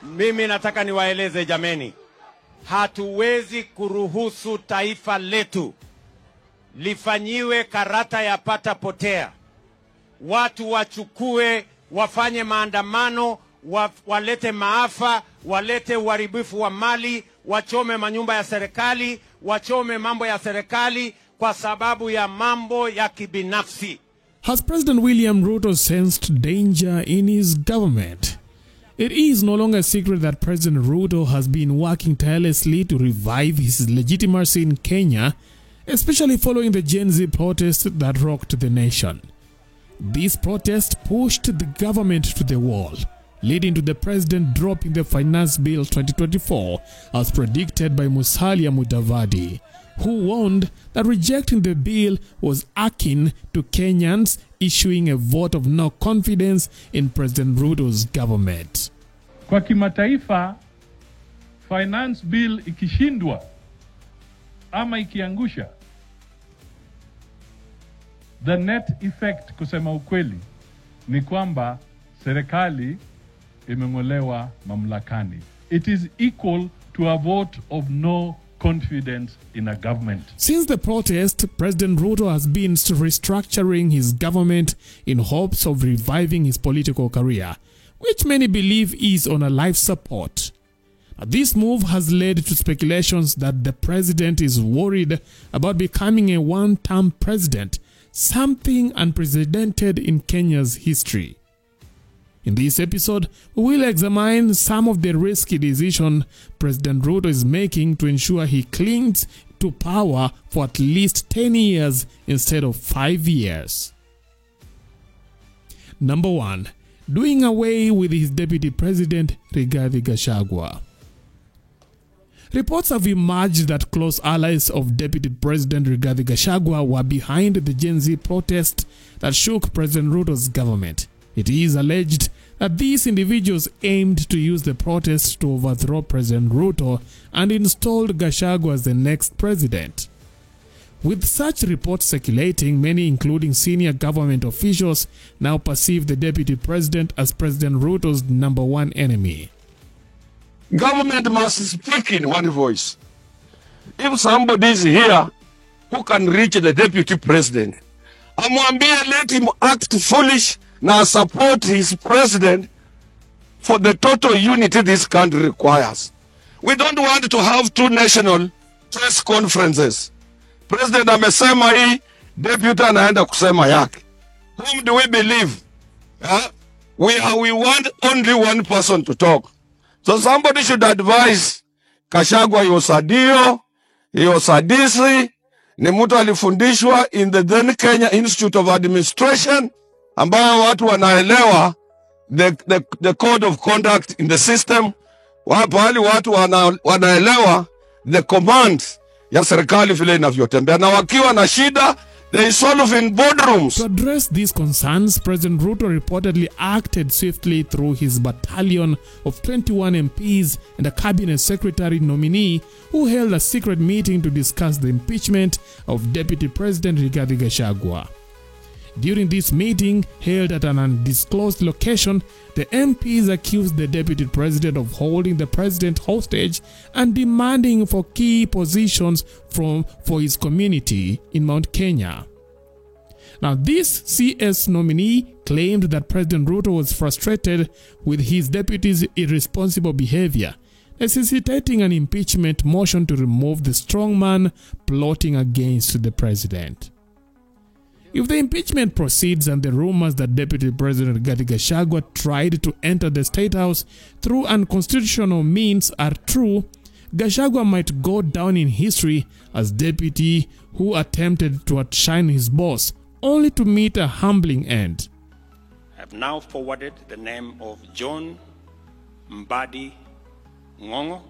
Mimi nataka niwaeleze jameni, hatuwezi kuruhusu taifa letu lifanyiwe karata ya pata potea. Watu wachukue, wafanye maandamano, walete maafa, walete uharibifu wa mali, wachome manyumba ya serikali, wachome mambo ya serikali kwa sababu ya mambo ya kibinafsi. Has President William Ruto sensed danger in his government? It is no longer a secret that President Ruto has been working tirelessly to revive his legitimacy in Kenya, especially following the Gen Z protest that rocked the nation. This protest pushed the government to the wall, leading to the president dropping the Finance Bill 2024 as predicted by Musalia Mudavadi, who warned that rejecting the bill was akin to Kenyans issuing a vote of no confidence in President Ruto's government. Kwa kimataifa, Finance Bill ikishindwa ama ikiangusha, the net effect kusema ukweli ni kwamba serikali imeng'olewa mamlakani. It is equal to a vote of no confidence in a government. Since the protest, President Ruto has been restructuring his government in hopes of reviving his political career, which many believe is on a life support. This move has led to speculations that the president is worried about becoming a one-term president, something unprecedented in Kenya's history. In this episode, we will examine some of the risky decisions President Ruto is making to ensure he clings to power for at least 10 years instead of 5 years. Number 1. Doing away with his deputy president, Rigathi Gachagua. Reports have emerged that close allies of Deputy President Rigathi Gachagua were behind the Gen Z protest that shook President Ruto's government. It is alleged that these individuals aimed to use the protest to overthrow President Ruto and installed Gachagua as the next president. With such reports circulating, many including senior government officials now perceive the deputy president as President Ruto's number one enemy. Government must speak in one voice. If somebody is here who can reach the deputy president, amwambie let him act foolish na support his president for the total unity this country requires. We don't want to have two national press conferences. President amesema hii, deputy anaenda kusema yake. Whom do we believe? We want only one person to talk. So somebody should advise Gachagua yosadio, yosadisi, ni mtu alifundishwa in the then Kenya Institute of Administration, ambayo watu wanaelewa the code of conduct in the system, pahali watu wanaelewa the commands ya serikali vile inavyotembea, na wakiwa na shida they solve in boardrooms. To address these concerns, President Ruto reportedly acted swiftly through his battalion of 21 MPs and a cabinet secretary nominee who held a secret meeting to discuss the impeachment of Deputy President Rigathi Gachagua. During this meeting, held at an undisclosed location, the MPs accused the deputy president of holding the president hostage and demanding for key positions for his community in Mount Kenya. Now, this CS nominee claimed that President Ruto was frustrated with his deputy's irresponsible behavior, necessitating an impeachment motion to remove the strongman plotting against the president. If the impeachment proceeds and the rumors that Deputy President Rigathi Gachagua tried to enter the State House through unconstitutional means are true, Gachagua might go down in history as deputy who attempted to outshine his boss, only to meet a humbling end. I have now forwarded the name of John Mbadi Ngongo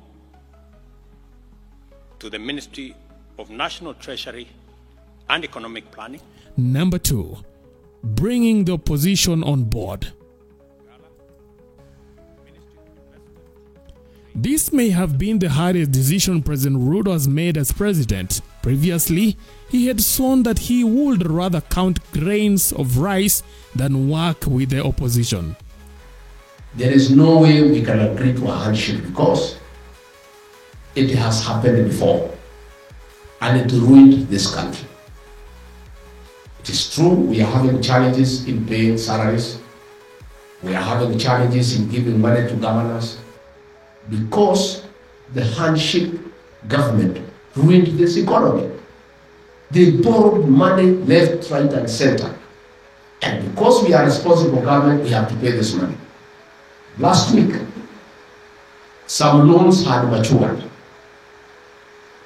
to the Ministry of National Treasury and Economic Planning. Number 2. Bringing the opposition on board. This may have been the hardest decision President Ruto has made as president. Previously, he had sworn that he would rather count grains of rice than work with the opposition. There is no way we can agree to a handshake because it has happened before and it ruined this country. It is true we are having challenges in paying salaries. We are having challenges in giving money to governors because the handshake government ruined this economy. They borrowed money left, right, and center. And because we are a responsible government, we have to pay this money. Last week, some loans had matured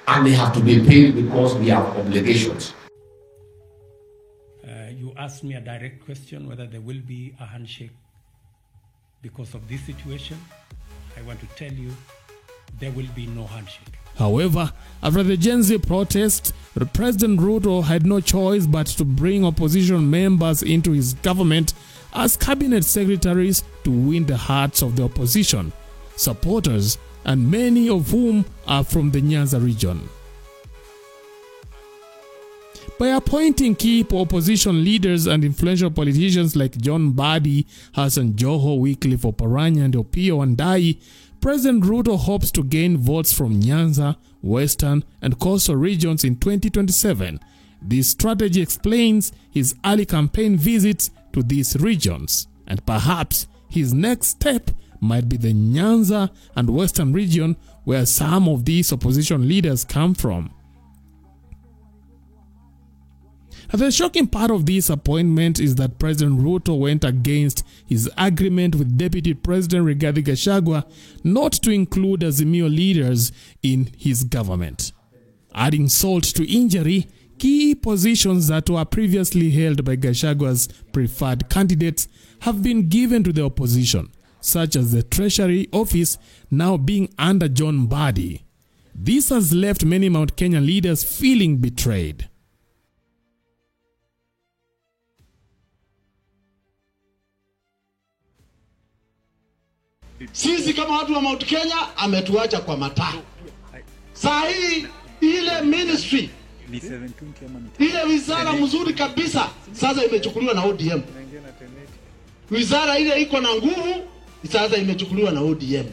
and they have to be paid because we have obligations. You asked me a direct question whether there will be a handshake because of this situation. I want to tell you there will be no handshake. However, after the Gen Z protest, President Ruto had no choice but to bring opposition members into his government as cabinet secretaries to win the hearts of the opposition, supporters, and many of whom are from the Nyanza region. By appointing key opposition leaders and influential politicians like John Mbadi, Hassan Joho, Wycliffe Oparanya, and Opiyo Wandayi, President Ruto hopes to gain votes from Nyanza, Western, and Coastal regions in 2027. This strategy explains his early campaign visits to these regions, and perhaps his next step might be the Nyanza and Western region where some of these opposition leaders come from. The shocking part of this appointment is that President Ruto went against his agreement with Deputy President Rigathi Gachagua not to include Azimio leaders in his government. Adding salt to injury, key positions that were previously held by Gachagua's preferred candidates have been given to the opposition, such as the Treasury office now being under John Mbadi. This has left many Mount Kenya leaders feeling betrayed. Sisi kama watu wa Mount Kenya ametuacha kwa mataa. Saa hii ile ministry, ile wizara mzuri kabisa sasa imechukuliwa na ODM. Wizara ile iko na nguvu sasa imechukuliwa na ODM.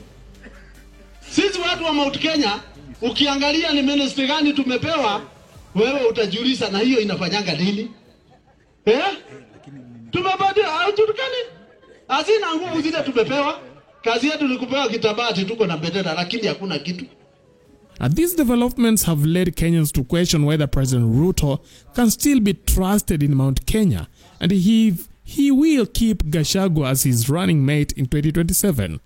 Sisi watu wa Mount Kenya ukiangalia ni ministry gani tumepewa, wewe utajiuliza na hiyo inafanyanga nini? Tumepata haujulikani. Hazina nguvu zile tumepewa. Kazi yetu ni kupewa kitabati tuko na bendera lakini hakuna kitu. These developments have led Kenyans to question whether President Ruto can still be trusted in Mount Kenya and he will keep Gachagua as his running mate in 2027.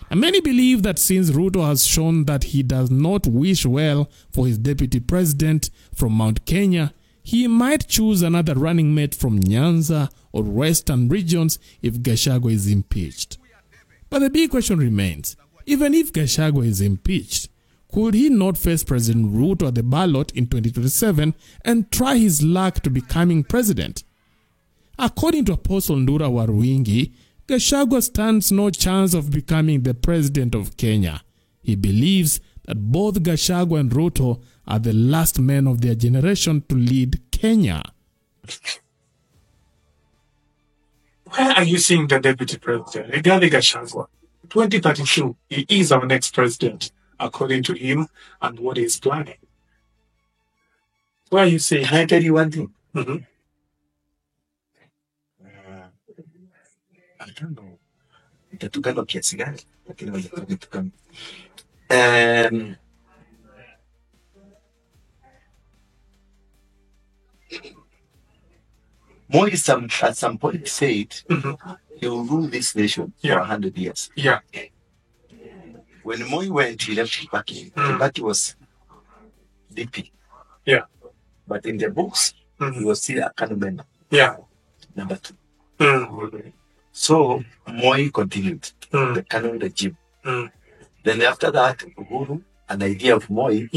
And many believe that since Ruto has shown that he does not wish well for his deputy president from Mount Kenya, he might choose another running mate from Nyanza or Western regions if Gachagua is impeached. But the big question remains, even if Gachagua is impeached, could he not face President Ruto at the ballot in 2027 and try his luck to becoming president? According to Apostle Ndura Waruingi, Gachagua stands no chance of becoming the president of Kenya. He believes that both Gachagua and Ruto are the last men of their generation to lead Kenya. Where are you seeing the deputy president? Rigathi Gachagua, 2032, he is our next president, according to him and what he's planning. Where are you seeing? Can I tell you one thing? Mm-hmm. I don't know. Itatukana kiasi gani? Lakini watatukana. Moi at some point said he will rule this nation for 100 years. Yeah. When Moi went, he left Kibaki. Kibaki was DP. Yeah. But in the books, he was still a cabinet member. Yeah. Number 2. So Moi continued the canon regime. Then after that, Uhuru, an idea of Moi,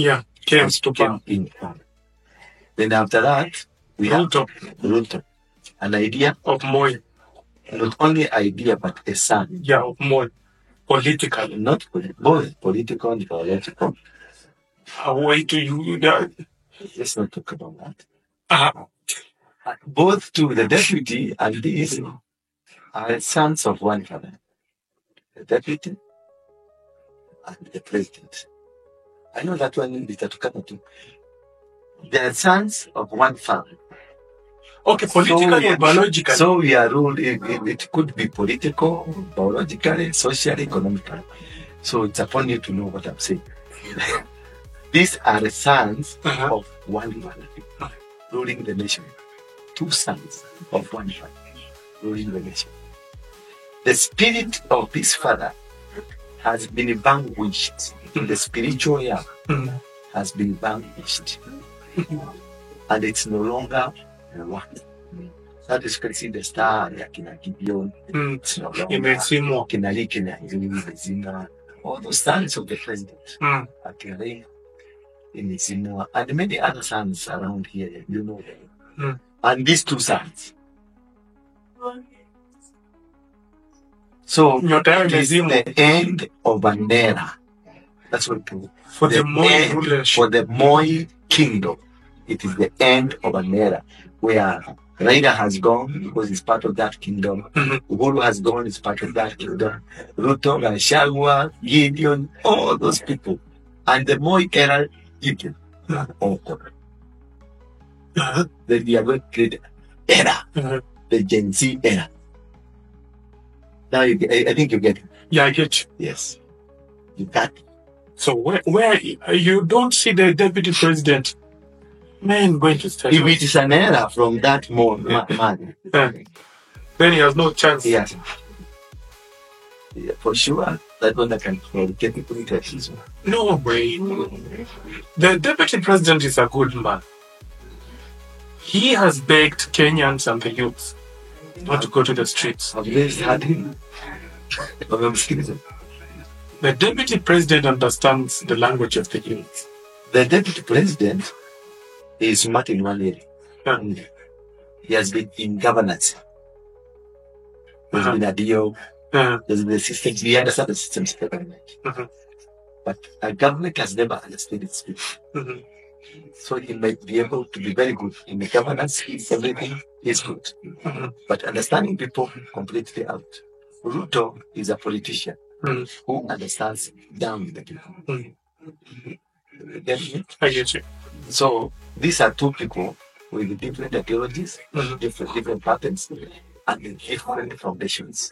came in. Then after that, we have Ruto, an idea of Moi. Not only idea, but a son. Yeah, of Moi. Political. Not both political and theological. Why do you that? Let's not talk about that. Both to the deputy and this are sons of one father. the deputy, and the president. I know that one litatukana too. They are sons of one family. Okay, politically and biologically. So we are ruled, it could be political, biologically, socially, economically. So it's upon you to know what I'm saying. These are the sons of one family ruling the nation. Two sons of one family ruling the nation. The spirit of this father has been vanquished. The spiritual realm has been vanquished. And it's no longer one. That is crazy, the star, Kina Gideon, it's no longer Kina Lee, Kina Zina, all those sons of the president, Akira, in Zina, and many other sons around here, you know them. And these two sons. So it is the end of an era. That's what it is. For the Moi rulership. For the Moi kingdom. It is the end of an era where Raila has gone because he's part of that kingdom. Uhuru has gone, he's part of that kingdom. Ruto, Gachagua, Gideon, all those people. And the Moi era, Gideon, all gone. Then we are going to create era, the Gen Z era. Now I think you get it. Yeah, I get you. Yes. You got it. So where you don't see the deputy president going to start? If it is an error from that man, then he has no chance. Yes. Yeah, for sure, that one I can get people intentions. No way. The deputy president is a good man. He has begged Kenyans and the youth not to go to the streets. Have you heard him? The deputy president understands the language of the youth. The deputy president is smart in one area. He has been in governance. He's been a DO. There's been the systems. He understands the systems of the government. But a government has never understood its people. So he might be able to be very good in the governance. Everything is good. But understanding people completely out. Ruto is a politician who understands down the people. I get you. So these are two people with different ideologies, different patterns, and different foundations.